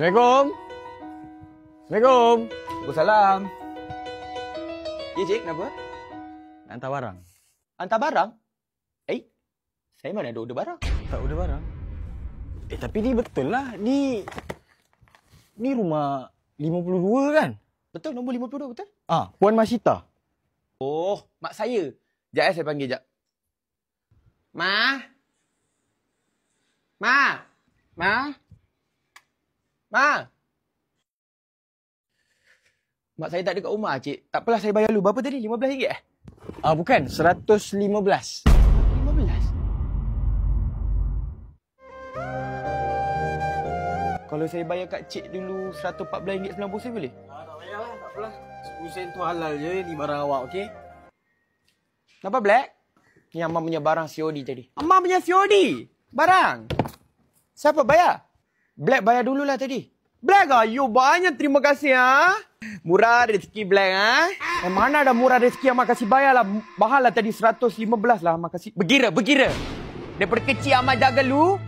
Assalamualaikum. Assalamualaikum. Waalaikumsalam. Ya, cik, kenapa? Nak hantar barang. Hantar barang? Saya mana ada order barang? Tak order barang. Tapi ni betul lah. Ni rumah 52 kan? Betul, nombor 52, betul? Puan Masita. Oh, mak saya. Sekejap saya panggil, sekejap. Ma? Ma? Ma? Ma? Mak saya tak ada kat rumah, cik. Tak apalah, saya bayar dulu. Berapa tadi? RM15? Bukan. 115. 15? Kalau saya bayar kat cik dulu RM114.90 boleh? Tak payahlah. Tak apalah. 10 sen tu halal je. Ni barang awak, okey? Nampak Black? Ni Amang punya barang COD tadi. Amang punya COD? Barang? Siapa bayar? Black bayar dululah tadi. Black you banyak terima kasih Murah rezeki Black mana ada murah rezeki Amang kasih bayar lah. Mahal lah tadi 115 lah Amang kasih. Bergira. Daripada kecil Amang jaga lu.